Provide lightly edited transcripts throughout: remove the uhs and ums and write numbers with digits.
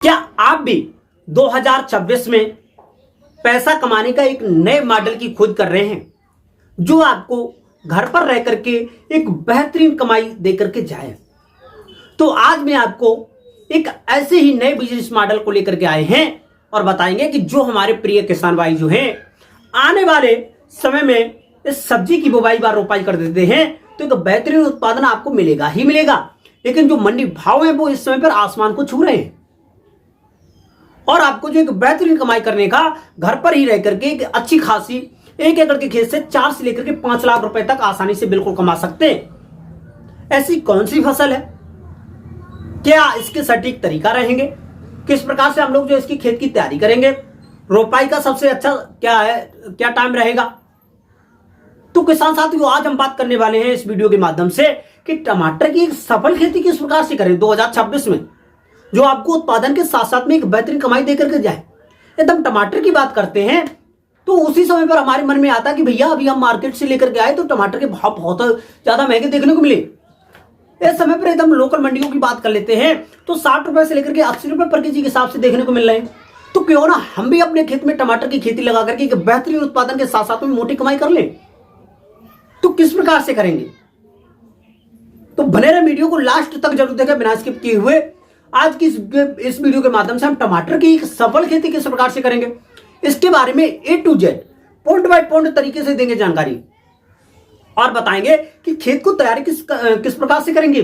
क्या आप भी 2026 में पैसा कमाने का एक नए मॉडल की खोज कर रहे हैं जो आपको घर पर रह करके एक बेहतरीन कमाई दे करके जाए? तो आज मैं आपको एक ऐसे ही नए बिजनेस मॉडल को लेकर के आए हैं और बताएंगे कि जो हमारे प्रिय किसान भाई जो हैं आने वाले समय में इस सब्जी की बुवाई व रोपाई कर देते हैं तो एक बेहतरीन उत्पादन आपको मिलेगा ही मिलेगा, लेकिन जो मंडी भाव है वो इस समय पर आसमान को छू रहे हैं और आपको जो एक बेहतरीन कमाई करने का घर पर ही रह करके एक अच्छी खासी 1 एकड़ के खेत से 4 से लेकर के 5 लाख रुपए तक आसानी से बिल्कुल कमा सकते हैं। ऐसी कौन सी फसल है, क्या इसके सटीक तरीका रहेंगे, किस प्रकार से हम लोग जो इसकी खेत की तैयारी करेंगे, रोपाई का सबसे अच्छा क्या है, क्या टाइम रहेगा। तो किसान साथियों आज हम बात करने वाले हैं इस वीडियो के माध्यम से कि टमाटर की एक सफल खेती किस प्रकार से करें 2026 में, जो आपको उत्पादन के साथ साथ में एक बेहतरीन कमाई देकर के जाए। एकदम टमाटर की बात करते हैं तो उसी समय पर हमारे मन में आता कि भैया अभी हम मार्केट से लेकर के आए तो टमाटर के भाव बहुत ज्यादा महंगे देखने को मिले। इस समय पर एकदम लोकल मंडियों की बात कर लेते हैं तो 60 रुपए से लेकर के 80 रुपए पर केजी के हिसाब से देखने को मिल रहे हैं। तो क्यों ना हम भी अपने खेत में टमाटर की खेती लगा करके एक बेहतरीन उत्पादन के साथ साथ में मोटी कमाई कर लें। तो किस प्रकार से करेंगे, तो बने रहे वीडियो को लास्ट तक जरूर देखें बिना स्किप किए हुए। आज की इस वीडियो के माध्यम से हम टमाटर की एक सफल खेती किस प्रकार से करेंगे इसके बारे में A to Z point by point तरीके से देंगे जानकारी और बताएंगे कि खेत को तैयारी किस प्रकार से करेंगे,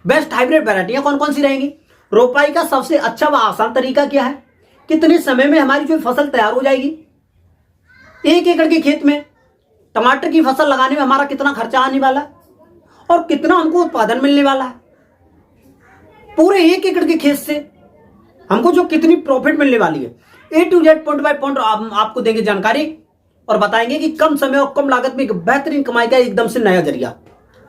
बेस्ट हाइब्रिड वैरायटियां कौन कौन सी रहेंगी, रोपाई का सबसे अच्छा व आसान तरीका क्या है, कितने समय में हमारी जो फसल तैयार हो जाएगी, 1 एकड़ के खेत में टमाटर की फसल लगाने में हमारा कितना खर्चा आने वाला है और कितना हमको उत्पादन मिलने वाला है, पूरे 1 एकड़ के खेत से हमको जो कितनी प्रॉफिट मिलने वाली है। A to Z point by point आपको देंगे जानकारी और बताएंगे कि कम समय और कम लागत में एक बेहतरीन कमाई का एकदम से नया जरिया,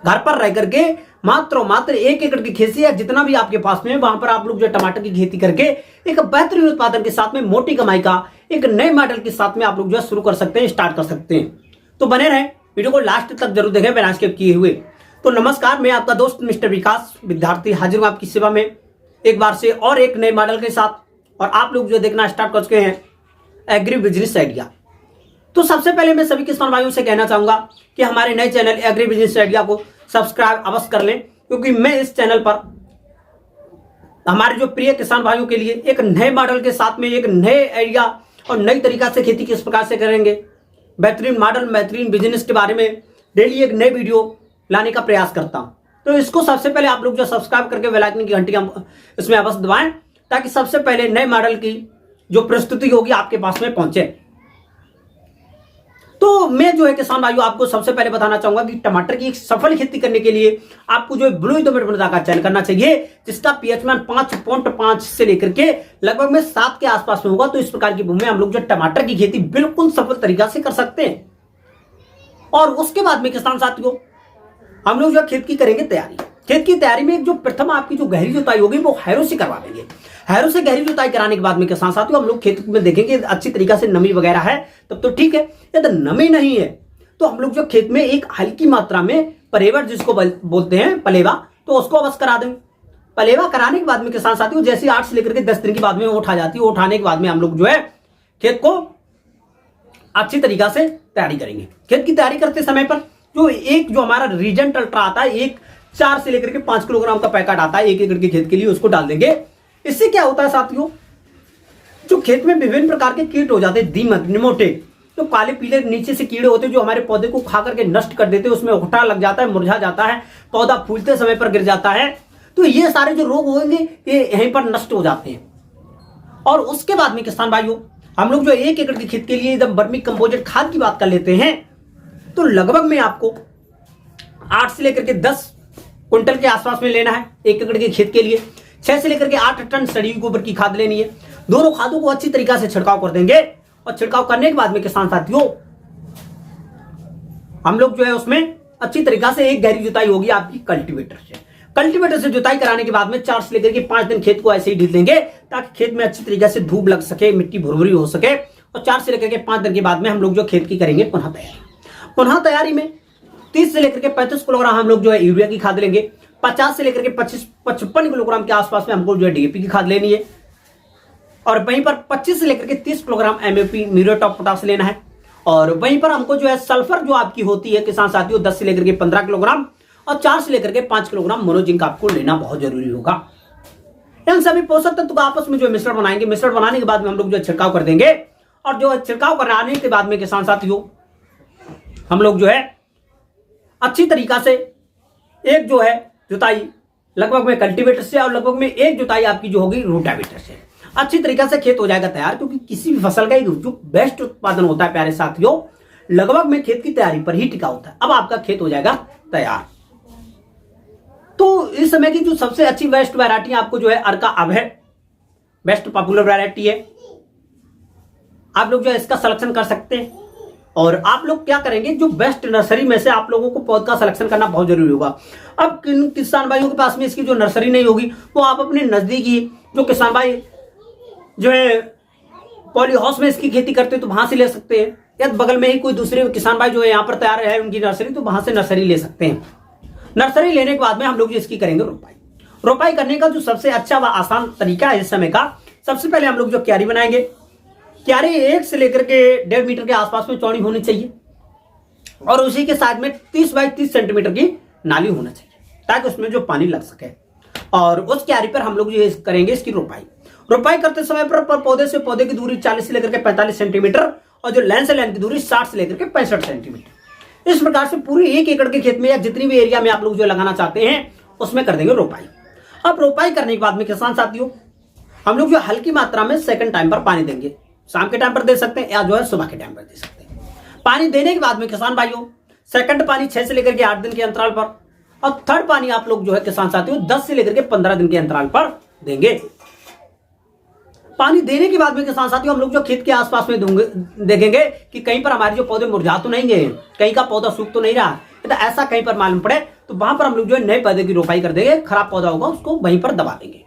घर पर रह करके मात्र 1 एकड़ के खेत से या जितना भी आपके पास में वहां पर आप लोग जो टमाटर की खेती करके एक बेहतरीन उत्पादन के साथ में मोटी कमाई का एक नए मॉडल के साथ में आप लोग जो शुरू कर सकते हैं, स्टार्ट कर सकते हैं। तो बने रहें, वीडियो को लास्ट तक जरूर देखें बिना स्किप किए हुए। तो नमस्कार, मैं आपका दोस्त मिस्टर विकास विद्यार्थी हाजिर हूं आपकी सेवा में एक बार से और एक नए मॉडल के साथ, और आप लोग जो देखना स्टार्ट कर चुके हैं एग्री बिजनेस आइडिया। तो सबसे पहले मैं सभी किसान भाइयों से कहना चाहूंगा कि हमारे नए चैनल एग्री बिजनेस आइडिया को सब्सक्राइब अवश्य कर लें, क्योंकि मैं इस चैनल पर हमारे जो प्रिय किसान भाइयों के लिए एक नए मॉडल के साथ में एक नए आइडिया और नई तरीका से खेती किस प्रकार से करेंगे, बेहतरीन मॉडल बेहतरीन बिजनेस के बारे में डेली एक नई वीडियो लाने का प्रयास करता हूं। तो इसको सबसे पहले आप लोग जो सब्सक्राइब करके बेल आइकन की घंटी इसमें अवश्य दबाएं ताकि सबसे पहले नए मॉडल की जो प्रस्तुति होगी आपके पास में पहुंचे। तो मैं जो है किसान भाइयों आपको सबसे पहले बताना चाहूंगा कि टमाटर की एक सफल खेती करने के लिए आपको जो है ब्लू इंडोमेट मृदा का चयन करना चाहिए, जिसका पीएच मान 5.5 से लेकर के लगभग में 7 के आसपास में होगा। तो इस प्रकार की भूमि में हम लोग जो टमाटर की खेती बिल्कुल सफल तरीका से कर सकते हैं। और उसके बाद में किसान साथियों हम लोग जो खेत की करेंगे तैयारी। खेत की तैयारी में जो प्रथम आपकी जो गहरी जुताई होगी वो हैरो से करवा देंगे। हैरो से गहरी जुताई कराने के बाद में किसान साथियों हम लोग खेत में देखेंगे अच्छी तरीका से नमी वगैरह है तब तो ठीक है, यदि नमी नहीं है तो हम लोग जो खेत में एक हल्की मात्रा में पलेवा जिसको बोलते हैं पलेवा, तो उसको अवश्य करा देंगे। पलेवा कराने के बाद में किसान साथियों जैसे 8 से लेकर के 10 दिन के बाद में उठा जाती है, उठाने के बाद में हम लोग जो है खेत को अच्छी तरीका से तैयारी करेंगे। खेत की तैयारी करते समय पर जो हमारा रीजेंट अल्ट्रा आता है, एक 4 से लेकर के 5 किलोग्राम का पैकेट आता है 1 एकड़ के खेत के लिए, उसको डाल देंगे। इससे क्या होता है साथियों, जो खेत में विभिन्न प्रकार के कीट हो जाते हैं, दीमक निमोटे, तो काले पीले नीचे से कीड़े होते हैं जो हमारे पौधे को खा करके नष्ट कर देते हैं, उसमें उठा लग जाता है, मुरझा जाता है, पौधा फूलते समय पर गिर जाता है। तो ये सारे जो रोग होंगे ये यहीं पर नष्ट हो जाते हैं। और उसके बाद में किसान भाइयों हम लोग जो 1 एकड़ के खेत के लिए एकदम वर्मी कंपोजिट खाद की बात कर लेते हैं तो लगभग में आपको 8 से लेकर के 10 क्विंटल के आसपास में लेना है 1 एकड़ के खेत के लिए। 6 से लेकर के 8 टन सड़ी गोबर की खाद लेनी है। दोनों खादों को अच्छी तरीका से छिड़काव कर देंगे और छिड़काव करने के बाद में किसान साथियों हम लोग जो है उसमें अच्छी तरीका से एक गहरी जुताई होगी आपकी कल्टीवेटर से जुताई कराने के बाद में 4 से लेकर के 5 दिन खेत को ऐसे ही ढील देंगे ताकि खेत में अच्छी तरीके से धूप लग सके, मिट्टी भुरभुरी हो सके। और 4 से लेकर के 5 दिन के बाद में हम लोग जो खेत की करेंगे पुनः तैयारी में 30 से लेकर के 35 किलोग्राम हम लोग जो है यूरिया की खाद लेंगे। 50 से लेकर के 55 किलोग्राम के आसपास में हमको जो है डीएपी की खाद लेनी है। और वहीं पर 25 से लेकर के 30 kilogram MOP muriate of potash लेना है। और वहीं पर हमको जो है सल्फर जो आपकी होती है किसान साथियों 10 से लेकर के 15 किलोग्राम और 4 से लेकर के 5 किलोग्राम मोनोजिंक आपको लेना बहुत जरूरी होगा। इन सभी पोषक तत्व का आपस में जो मिश्रण बनाएंगे, मिश्रण बनाने के बाद में हम लोग जो छिड़काव कर देंगे और जो छिड़काव कराने के बाद में किसान साथियों हम लोग जो है अच्छी तरीका से एक जो है जुताई लगभग में कल्टीवेटर से और लगभग में एक जुताई आपकी जो होगी रोटावेटर से अच्छी तरीके से खेत हो जाएगा तैयार। क्योंकि किसी भी फसल का एक जो बेस्ट उत्पादन होता है प्यारे साथियों लगभग में खेत की तैयारी पर ही टिका होता है। अब आपका खेत हो जाएगा तैयार। तो इस समय की जो सबसे अच्छी बेस्ट वैरायटी आपको जो है अर्का अब है, बेस्ट पॉपुलर वैरायटी है। आप लोग जो है इसका सिलेक्शन कर सकते हैं। और आप लोग क्या करेंगे, जो बेस्ट नर्सरी में से आप लोगों को पौध का सिलेक्शन करना बहुत जरूरी होगा। अब किन किसान भाइयों के पास में इसकी जो नर्सरी नहीं होगी तो आप अपने नजदीकी जो किसान भाई जो है पॉली हाउस में इसकी खेती करते हैं तो वहां से ले सकते हैं, या बगल में ही कोई दूसरे किसान भाई जो है यहाँ पर तैयार है उनकी नर्सरी, तो वहां से नर्सरी ले सकते हैं। नर्सरी लेने के बाद में हम लोग जो इसकी करेंगे रोपाई। रोपाई करने का जो सबसे अच्छा व आसान तरीका है इस समय का, सबसे पहले हम लोग जो क्यारी बनाएंगे। क्यारी 1 से लेकर के 1.5 मीटर के आसपास में चौड़ी होनी चाहिए और उसी के साथ में 30 बाई 30 सेंटीमीटर की नाली होना चाहिए ताकि उसमें जो पानी लग सके। और उस क्यारी पर हम लोग जो करेंगे इसकी रोपाई। रोपाई करते समय पर पौधे से पौधे की दूरी 40 से लेकर के 45 सेंटीमीटर और जो लाइन से लाइन की दूरी 60 से लेकर के 65 सेंटीमीटर। इस प्रकार से पूरी 1 एकड़ के खेत में या जितनी भी एरिया में आप लोग जो लगाना चाहते हैं उसमें कर देंगे रोपाई। अब रोपाई करने के बाद में किसान साथियों हम लोग जो हल्की मात्रा में सेकंड टाइम पर पानी देंगे। शाम के टाइम पर दे सकते हैं या जो है सुबह के टाइम पर दे सकते हैं। पानी देने के बाद में किसान भाइयों सेकंड पानी 6 से लेकर के 8 दिन के अंतराल पर और थर्ड पानी आप लोग जो है किसान साथियों 10 से लेकर के 15 दिन के अंतराल पर देंगे। पानी देने के बाद में किसान साथियों हम लोग जो खेत के आसपास में देखेंगे कि कहीं पर हमारे जो पौधे मुरझा तो नहीं गए, कहीं का पौधा सूख तो नहीं रहा, तो ऐसा कहीं पर मालूम पड़े तो वहां पर हम लोग जो है नए पौधे की रोपाई कर देंगे। खराब पौधा होगा उसको वहीं पर दबा देंगे।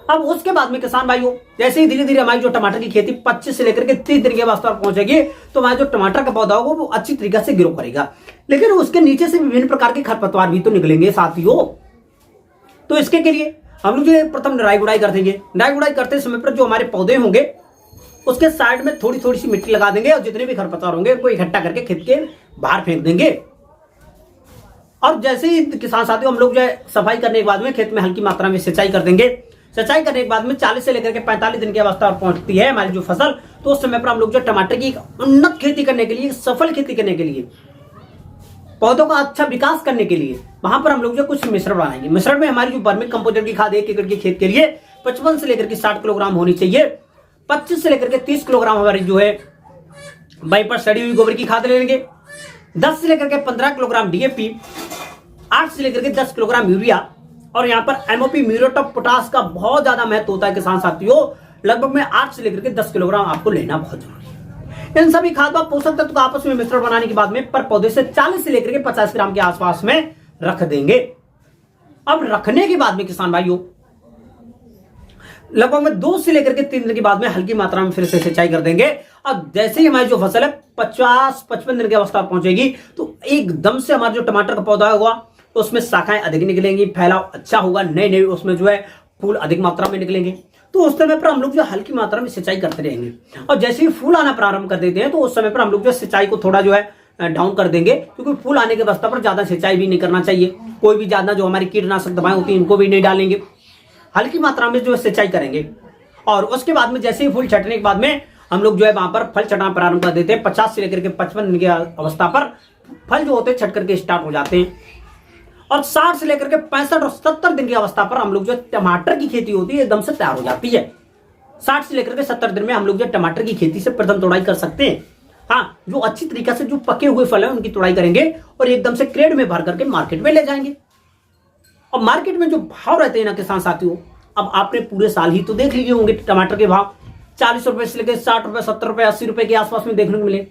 अब उसके बाद में किसान भाइयों जैसे ही धीरे धीरे हमारी जो टमाटर की खेती 25 से लेकर के 30 दिन के वास्ते पहुंचेगी तो हमारा जो टमाटर का पौधा होगा वो अच्छी तरीके से ग्रो करेगा। लेकिन उसके नीचे से विभिन्न प्रकार के खरपतवार भी तो निकलेंगे साथियों। तो इसके के लिए हम लोग जो प्रथम निराई गुड़ाई कर देंगे। निराई गुड़ाई करते समय पर जो हमारे पौधे होंगे उसके साइड में थोड़ी थोड़ी सी मिट्टी लगा देंगे और जितने भी खरपतवार होंगे उनको इकट्ठा करके खेत के बाहर फेंक देंगे। और जैसे ही किसान साथियों हम लोग जो है सफाई करने के बाद में खेत में हल्की मात्रा में सिंचाई कर देंगे। सिंचाई करने के बाद में 40 से लेकर के 45 दिन की अवस्था पर पहुंचती है हमारी जो फसल, तो उस समय पर हम लोग जो टमाटर की उन्नत खेती करने के लिए, सफल खेती करने के लिए, पौधों का अच्छा विकास करने के लिए वहां पर हम लोग जो कुछ मिश्रण बनाएंगे। मिश्रण में हमारी जो वर्मी कंपोस्ट की खाद 1 एकड़ के खेत के लिए 55 से लेकर के 60 किलोग्राम होनी चाहिए। 25 से लेकर के 30 किलोग्राम हमारी जो है वहीं पर सड़ी हुई गोबर की खाद लेंगे। 10 से लेकर के 15 किलोग्राम डीएपी, 8 से लेकर के 10 किलोग्राम यूरिया और यहाँ पर एमओपी म्यूरेट ऑफ पोटाश का बहुत ज्यादा महत्व होता है किसान साथियों। लगभग में 8 से लेकर के 10 किलोग्राम आपको लेना बहुत जरूरी है। इन सभी खाद व पोषक तत्व का आपस में मिश्रण बनाने के बाद में पर पौधे से 40 से लेकर के 50 ग्राम के आसपास में रख देंगे। अब रखने के बाद में किसान भाइयों लगभग में 2 से लेकर के 3 दिन के बाद में हल्की मात्रा में फिर से सिंचाई कर देंगे। अब जैसे ही हमारी जो फसल है 50-55 दिन की अवस्था पहुंचेगी तो एकदम से हमारा जो टमाटर का पौधा होगा तो उसमें शाखाएं अधिक निकलेंगी, फैलाव अच्छा होगा, नए नए उसमें जो है फूल अधिक मात्रा में निकलेंगे। तो उस समय पर हम लोग जो हल्की मात्रा में सिंचाई करते रहेंगे और जैसे ही फूल आना प्रारंभ कर देते हैं तो उस समय पर हम लोग जो सिंचाई को थोड़ा जो है डाउन कर देंगे, क्योंकि फूल आने के अवस्था पर ज्यादा सिंचाई भी नहीं करना चाहिए। कोई भी ज्यादा जो हमारी कीटनाशक दवाएं होती है इनको भी नहीं डालेंगे, हल्की मात्रा में जो है सिंचाई करेंगे। और उसके बाद में जैसे ही फूल छटने के बाद में हम लोग जो है वहां पर फल छटना प्रारंभ कर देते हैं। 50 से लेकर के 55 दिन की अवस्था पर फल जो होते हैं छट करके स्टार्ट हो जाते हैं। और 60 से लेकर के 65 और 70 दिन की अवस्था पर हम लोग जो टमाटर की खेती होती है एकदम से तैयार हो जाती है। 60 से लेकर के 70 दिन में हम लोग जो टमाटर की खेती से प्रथम तोड़ाई कर सकते हैं। हाँ, जो अच्छी तरीके से जो पके हुए फल है उनकी तोड़ाई करेंगे और एकदम से क्रेट में भर करके मार्केट में ले जाएंगे। और मार्केट में जो भाव रहते हैं ना किसान साथियों, अब आपने पूरे साल ही तो देख लिए होंगे टमाटर के भाव 40 रुपए से लेकर 60 रुपए, 70 रुपए, 80 रुपए के आसपास में देखने को मिले।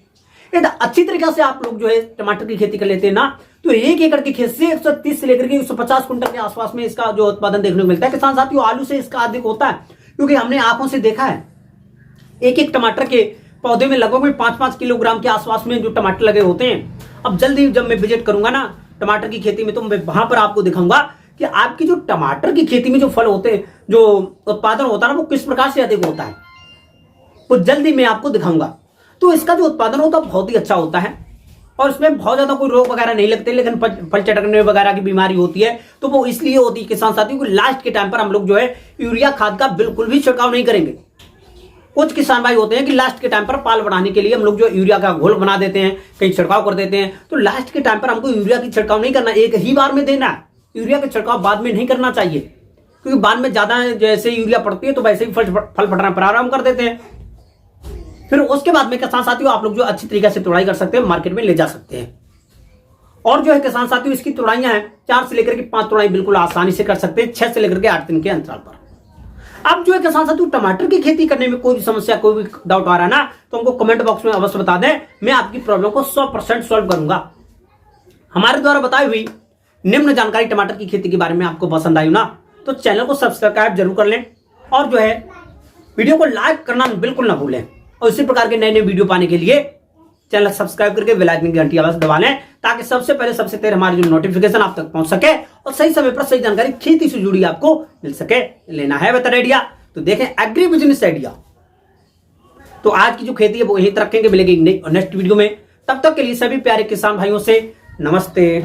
यदि अच्छी तरीके से आप लोग जो है टमाटर की खेती कर लेते हैं ना तो 1 एकड़ के खेत से 130 से लेकर के 150 कुंटल के आसपास में इसका जो उत्पादन देखने को मिलता है। किसान साथियों आलू से इसका अधिक होता है, क्योंकि हमने आंखों से देखा है एक एक टमाटर के पौधे में लगभग में 5-5 किलोग्राम के आसपास में जो टमाटर लगे होते हैं। अब जल्दी जब मैं विजिट करूंगा ना टमाटर की खेती में तो मैं वहां पर आपको दिखाऊंगा कि आपकी जो टमाटर की खेती में जो फल होते हैं, जो उत्पादन होता है ना वो किस प्रकार से अधिक होता है। वो जल्दी मैं आपको दिखाऊंगा। तो इसका जो उत्पादन होता है बहुत ही अच्छा होता है और इसमें बहुत ज्यादा कोई रोग वगैरह नहीं लगते, लेकिन फल चटकने वगैरह की बीमारी होती है तो वो इसलिए होती है किसान साथियों को लास्ट के टाइम पर हम लोग जो है यूरिया खाद का बिल्कुल भी छिड़काव नहीं करेंगे। कुछ किसान भाई होते हैं कि लास्ट के टाइम पर पाल बढ़ाने के लिए हम लोग जो यूरिया का घोल बना देते हैं, कहीं छिड़काव कर देते हैं, तो लास्ट के टाइम पर हमको यूरिया की छिड़काव नहीं करना, एक ही बार में देना है। यूरिया का छिड़काव बाद में नहीं करना चाहिए, क्योंकि बाद में ज्यादा जैसे यूरिया पड़ती है तो वैसे ही फल फटना प्रारंभ कर देते हैं। फिर उसके बाद में किसान साथियों आप लोग जो अच्छी तरीके से तुड़ाई कर सकते हैं, मार्केट में ले जा सकते हैं। और जो है किसान साथियों इसकी तुड़ाइयां हैं 4 से लेकर के 5 तुड़ाई बिल्कुल आसानी से कर सकते हैं 6 से लेकर के 8 दिन के अंतराल पर। अब जो है किसान साथियों टमाटर की खेती करने में कोई भी समस्या, कोई भी डाउट आ रहा है ना, तो हमको कमेंट बॉक्स में अवश्य बता दें, मैं आपकी प्रॉब्लम को 100% सॉल्व करूंगा। हमारे द्वारा बताई हुई निम्न जानकारी टमाटर की खेती के बारे में आपको पसंद आई ना, तो चैनल को सब्सक्राइब जरूर कर लें और जो है वीडियो को लाइक करना बिल्कुल ना भूलें। और इसी प्रकार के नए नए वीडियो पाने के लिए चैनल सब्सक्राइब करके बेल आइकन की घंटी आवाज दबा लें, ताकि सबसे पहले सबसे तेज हमारी जो नोटिफिकेशन आप तक पहुंच सके और सही समय पर सही जानकारी खेती से जुड़ी आपको मिल सके। लेना है बेहतर आइडिया तो देखें एग्री बिजनेस आइडिया। तो आज की जो खेती है वो यहीं तक रखेंगे, मिलेगी नेक्स्ट वीडियो में। तब तक के लिए सभी प्यारे किसान भाइयों से नमस्ते।